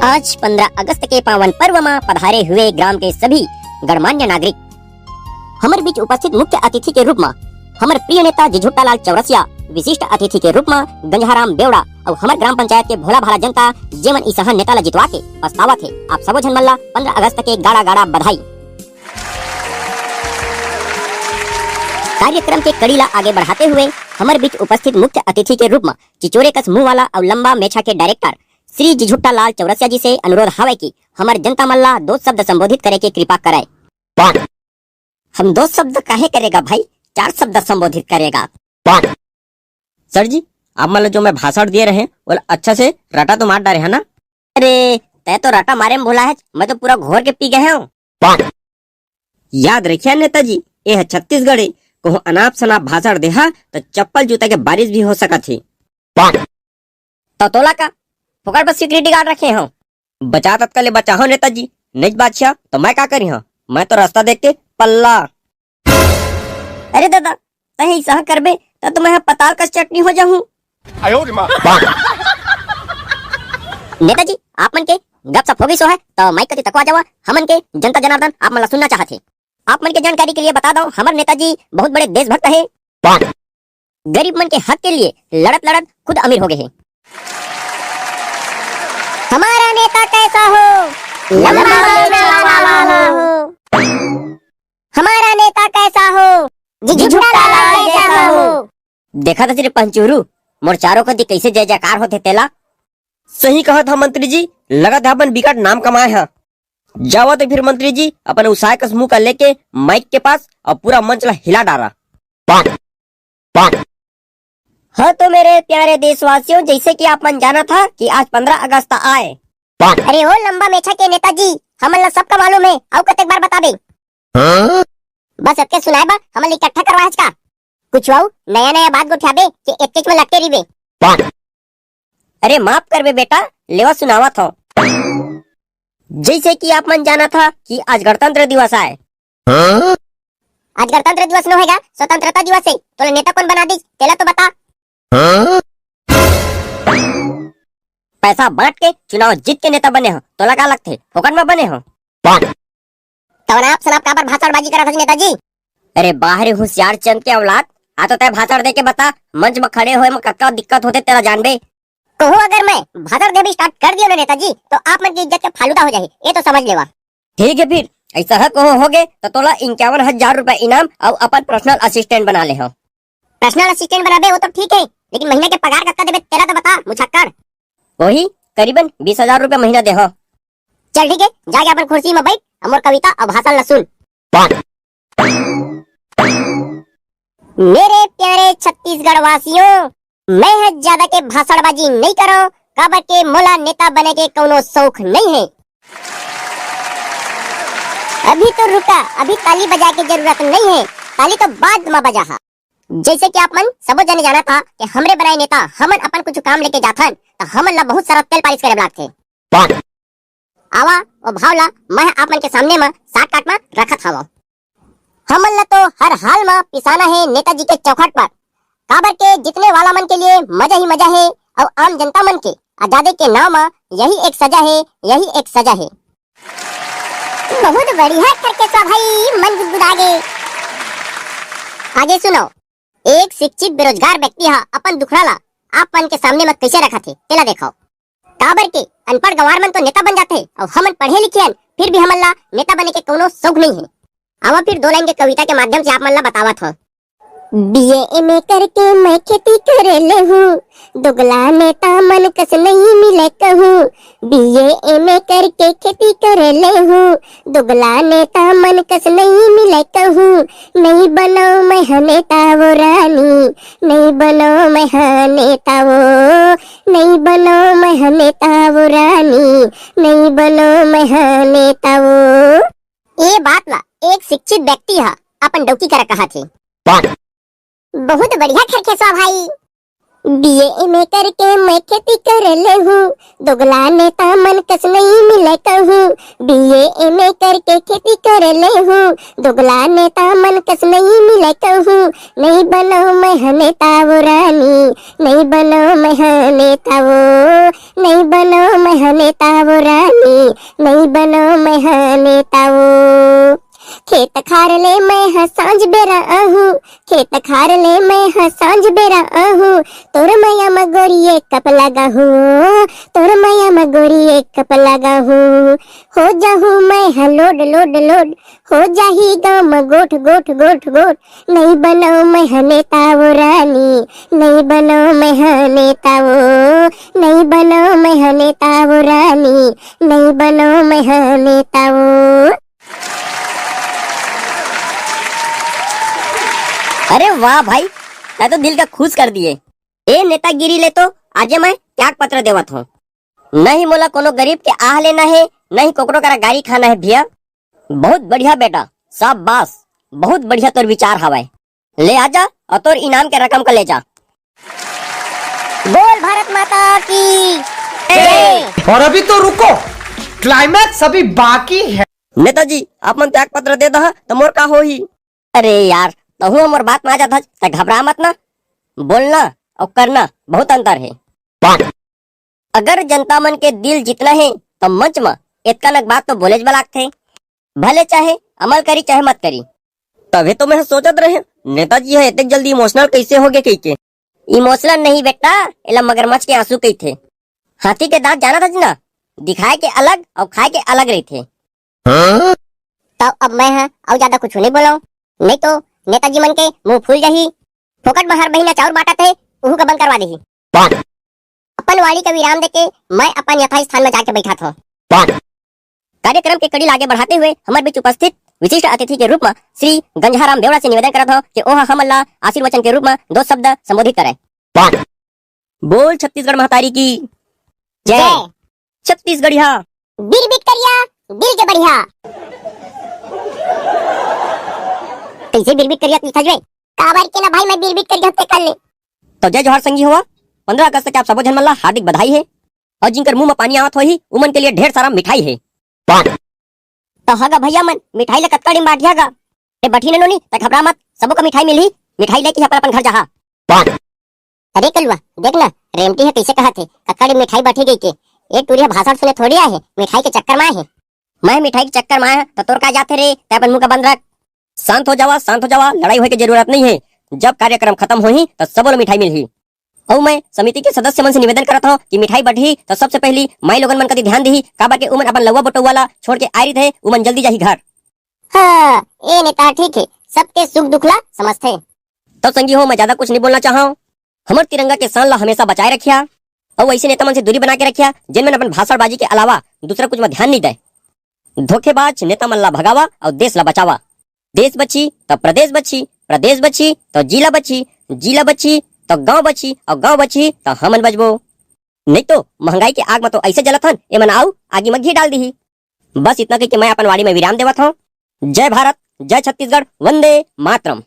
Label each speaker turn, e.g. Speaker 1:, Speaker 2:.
Speaker 1: आज 15 अगस्त के पावन पर्व में पधारे हुए ग्राम के सभी गणमान्य नागरिक, हमारे बीच उपस्थित मुख्य अतिथि के रूप में हमारे प्रिय नेता जिझुट्टालाल चौरसिया, विशिष्ट अतिथि के रूप में गंजहाराम बेवड़ा और हमारे ग्राम पंचायत के भोला भाला जनता जेमन ईसहन नेता ला जितवा के पछतावा थे। आप सबो झन मल्ला 15 अगस्त के गाड़ा गाड़ा बधाई। कार्यक्रम के कड़ी ला आगे बढ़ाते हुए हमारे बीच उपस्थित मुख्य अतिथि के रूप में चिचोरे कस मुंह वाला और लंबा मेछा के डायरेक्टर श्री जिझुट्टालाल चौरसिया जी से अनुरोध हावे की हमारे जनता मल्ला 2 शब्द संबोधित करे के कृपा कराए। हम 2 शब्द काहे करेगा भाई, 4 शब्द संबोधित करेगा।
Speaker 2: सर जी, आप मतलब जो मैं भाषण दिए रहे वो अच्छा से रटा तो मार डाले है ना?
Speaker 1: अरे तय तो रटा मारे में भूला है, मैं तो पूरा घोर के पी गए हूँ।
Speaker 2: याद रखिए नेताजी, ये है छत्तीसगढ़, को अनाप शनाप भाषण देहा तो चप्पल जूता के बारिश भी हो सका थी।
Speaker 1: तो तोला का फुकड़ पर सिक्योरिटी गार्ड रखे हो,
Speaker 2: बचा तत्काले बचा हो नेताजी, नहीं बादशाह तो मैं क्या करी हूँ, मैं तो रास्ता देख के पल्ला।
Speaker 1: अरे दादा सही सह करबे तो तुम्हें पताल का चटनी हो जाऊं। नेताजी आप मन के गप सप होगी सो है तो माइक कति तकवा जावा, हमन के जनता जनार्दन आप मन सुनना चाहते। आप मन के जानकारी के लिए बता दो, हमारे नेताजी बहुत बड़े देशभक्त है, गरीब मन के हक के लिए लड़त लड़त खुद अमीर हो गए हैं। हमारा नेता कैसा हो, लंबा वाला हो। हमारा नेता कैसा हो, जिझुट्टालाल जैसा हो।
Speaker 2: देखा था तेरे पंचूरू मोर चारों कदी कैसे जय जयकार होते तेला। सही कहा था मंत्री जी, लगा था अपन बिकट नाम कमाए है। जावा तो फिर मंत्री जी अपन उसाय का मुंह का लेके माइक के पास और पूरा मंच ला हिला डाला।
Speaker 1: हाँ तो मेरे प्यारे देशवासियों, जैसे कि आप मन जाना था कि आज 15 अगस्त आए। अरे ओ लंबा मेछा के नेताजी, हमन सबका मालूम है, और कतेक बार बता दे। बस सबके सुनाए बा हमन इकट्ठा करवा का कुछ वाऊ नया बात गोठाबे कि एक में लटके रिबे।
Speaker 2: अरे माफ करबे बेटा, लेवा सुनावा था।
Speaker 1: जैसे कि आप मन जाना था कि आज गणतंत्र दिवस आए। आज गणतंत्र दिवस न होगा, स्वतंत्रता दिवस है। तो नेता कौन बना दी तेला तो बता।
Speaker 2: पैसा बांट के चुनाव जीत के नेता बने हो, तो लगा लगते फोकट में बने हो।
Speaker 1: तो आप सनाप काबर भाषणबाजी करा था नेताजी।
Speaker 2: अरे बाहर होशियार चंद के औलाद, आ तो तय भाषण दे के बता, मंच में खड़े हुए में कक्का दिक्कत होते तेरा जानबे।
Speaker 1: कहूँ अगर मैं भाषण दे भी स्टार्ट कर दिया ना नेताजी, तो आप मन की इज्जत के फालूदा हो जाए, ये तो समझ लेवा।
Speaker 2: ठीक है फिर ऐसा है कहो होगे तो तोला 51,000 रुपए इनाम और अपन पर्सनल असिस्टेंट बना ले हो।
Speaker 1: पर्सनल असिस्टेंट बनाबे वो तो ठीक है, लेकिन महीने के पगार कक्का देबे तेरा तो बता मुछक्कर।
Speaker 2: वही करीबन 20,000 रुपए महीना दे हो।
Speaker 1: चल ठीक है, जाके अपन कुर्सी में बैठ, अमर कविता और भाषण ल सुन। मेरे प्यारे छत्तीसगढ़ वासियों, मैं ज्यादा के भाषणबाजी नहीं करो, काबर के मोला नेता बने के कोनो शौक नहीं है। अभी तो रुका, अभी ताली बजा के जरूरत नहीं है, ताली तो बाद में बजा हा। जैसे कि आप मन सबो जने जाना था कि हमरे बनाए नेता हमन अपन कुछ काम लेके जाथन तो हमन ला बहुत सारा तेल पालिश करे लागथे। आवा और भावला मैं आप मन के सामने में साट काट में रखत हवा। हमन ला तो हर हाल में पिसाना है नेताजी के चौखट पर, काबर के जितने वाला मन के लिए मजा ही मजा है, और आम जनता मन के आजादी के नाम में यही एक सजा है, यही एक सजा है। बहुत बढ़िया करके सब भाई मन गुदगुदा गए। आगे सुनो, एक शिक्षित बेरोजगार व्यक्ति हा अपन दुखड़ा ला आप मन के सामने में कैसे रखा थे तेला देखो। काबर के अनपढ़ गंवार मन तो नेता बन जाते और हमन पढ़े लिखे हन, फिर भी हमन ला नेता बने के कोनो शौक नहीं है। आवा फिर 2 लाइन के कविता के माध्यम से आप मन ला बतावत हो। बीए एमए करके मैं खेती करे ले हूँ, दुगला नेता मन कस नहीं मिले कहूँ। बीए एमए करके खेती करे ले हूँ, दुगला नेता मन कस नहीं मिले कहूँ। नहीं बनो मैं नेता वो रानी, नहीं बनो मैं नेता वो, नहीं बनो मैं नेता वो रानी, नहीं बनो मैं नेता वो। ये बात ला एक शिक्षित व्यक्ति हा अपन डौकी कर कहा थे। बहुत बढ़िया खरखे सो भाई। बीए एमए करके मैं खेती कर ले हूँ, दुगला नेता मन कस नहीं मिले कहूँ। बीए एमए करके खेती कर ले हूँ, दुगला नेता मन कस नहीं मिले कहूँ। नहीं बनो मैं नेता वो रानी, नहीं बनो मैं नेता वो, नहीं बनो मैं नेता वो रानी, नहीं बनो मैं नेता वो। खेत खार ले मैं सांझ बेरा आहूं, खेत खार ले मैं सांझ बेरा आहूं। तोर मैया मगोरी एक कप लगा हूँ, तोर मैया मगोरी एक कप लगा हूँ। हो जाहूँ मैं लोड लोड लोड, हो जाही गाँव में गोठ गोठ गोठ गोठ। नहीं बनो मैं नेता वो रानी, नहीं बनो मैं नेता वो, नहीं बनो मैं नेता वो रानी, नहीं बनो मैं नेता वो।
Speaker 2: अरे वाह भाई, मैं तो दिल का खुश कर दिए। ए नेतागिरी ले तो आज मैं त्याग पत्र देवत हूँ। नहीं मोला कोनो गरीब के आह लेना है, नहीं कोकरो करा गाड़ी खाना है भैया। बहुत बढ़िया बेटा, शाबाश, बहुत बढ़िया तोर विचार हवाए। ले आजा और तोर इनाम के रकम का ले जा।
Speaker 1: बोल भारत माता की जय।
Speaker 3: और अभी तो रुको, क्लाइमैक्स अभी बाकी है।
Speaker 2: नेताजी आप मन त्याग पत्र दे दहा तो मोर का हो ही। अरे यार तहु हमर बात में आ जाता त घबरा मत ना। बोलना और करना बहुत अंतर है। अगर जनता मन के दिल जीतना है तो मंच में इतना नक बात तो बोले बलाक थे, भले चाहे अमल करी चाहे मत करी। तभी तो मैं सोचत रहे नेताजी है इतने जल्दी इमोशनल कैसे हो गए कही के। इमोशनल नहीं बेटा, एला मगरमच्छ के आंसू कही थे। हाथी के दांत जाना था ना, दिखाए के अलग और खाए के अलग रही थे।
Speaker 1: तो अब मैं और ज्यादा कुछ नहीं बोला, नहीं तो नेताजी मन के मुंह फूल जाही। फोकट में हर महीना चाउर बांटा थे, उहू का बंद करवा देही। अपन वाणी का विराम देके मैं अपन यथा स्थान में जाके बैठा था। कार्यक्रम के कड़ी आगे बढ़ाते हुए हमारे बीच उपस्थित विशिष्ट अतिथि के रूप में श्री गंजाराम बेवड़ा से निवेदन करत हो कि ओह हम अल्लाह आशीर्वचन के रूप में 2 शब्द संबोधित करें। बोल छत्तीसगढ़ महतारी की जय। छत्तीसगढ़िया बीर बीट करिया, दिल के बढ़िया। कैसे बीर बीट करिया लिखा जाए? काबर के ना भाई मैं बीर बीट करिया ते कर ले।
Speaker 2: तो जय जोहार संगी हुआ। 15 अगस्त के आप सबो जन मन ला हार्दिक बधाई है। और जिनकर मुंह में पानी आवत होही उमन के लिए ढेर सारा मिठाई है। तो हगा भैया मन मिठाई ला कतका दिन बांटिया गा। ए बठी ने नोनी त घबरा मत, सबो का मिठाई मिलही। मिठाई लेके अपन घर जाहा।
Speaker 1: अरे कलवा देख ना, रेमटी है कैसे कहा थे कतका दिन मिठाई बांटी गई के। एक टूरिया भाषण सुने थोड़ी आए है, मिठाई के चक्कर में आए है। मैं मिठाई के चक्कर में आया तो तोर का जाते रे, ते अपन मुंह का बंद रख। शांत हो जावा, शांत हो जावा, लड़ाई होए की जरूरत नहीं है। जब कार्यक्रम खत्म होही तो सबो ला मिठाई मिलही। और मैं समिति के सदस्य मन से निवेदन करता हूँ कि मिठाई बढ़ी तो सबसे पहली माई लोगन मन कति ध्यान दी। काबर के उमन अपन लौवा बटुआ ला छोड़ के आई रही थे, उमन जल्दी जाही घर। हाँ ए नेता ठीक है, सबके सुख दुख ला समझते।
Speaker 2: तो संगी हो मैं ज्यादा कुछ नहीं बोलना चाहा। हमार तिरंगा के शान ला हमेशा बचाए रखिया और ऐसे नेता मन से दूरी बना के रखिया जिनमें अपन भाषणबाजी के अलावा दूसरा कुछ में ध्यान नहीं दे। धोखेबाज नेता मन ला भगावा और देश ला बचावा। देश बची तो प्रदेश बची, प्रदेश बची तो जिला बची, जिला बची तो गांव बची और गांव बची तो हमन बचबो। नहीं तो महंगाई के आग में तो ऐसे जलत हन, ए मन आऊ आगी में घी डाल दी। बस इतना कह के मैं अपन वाणी में विराम देवत हूँ। जय भारत, जय छत्तीसगढ़, वंदे मातरम।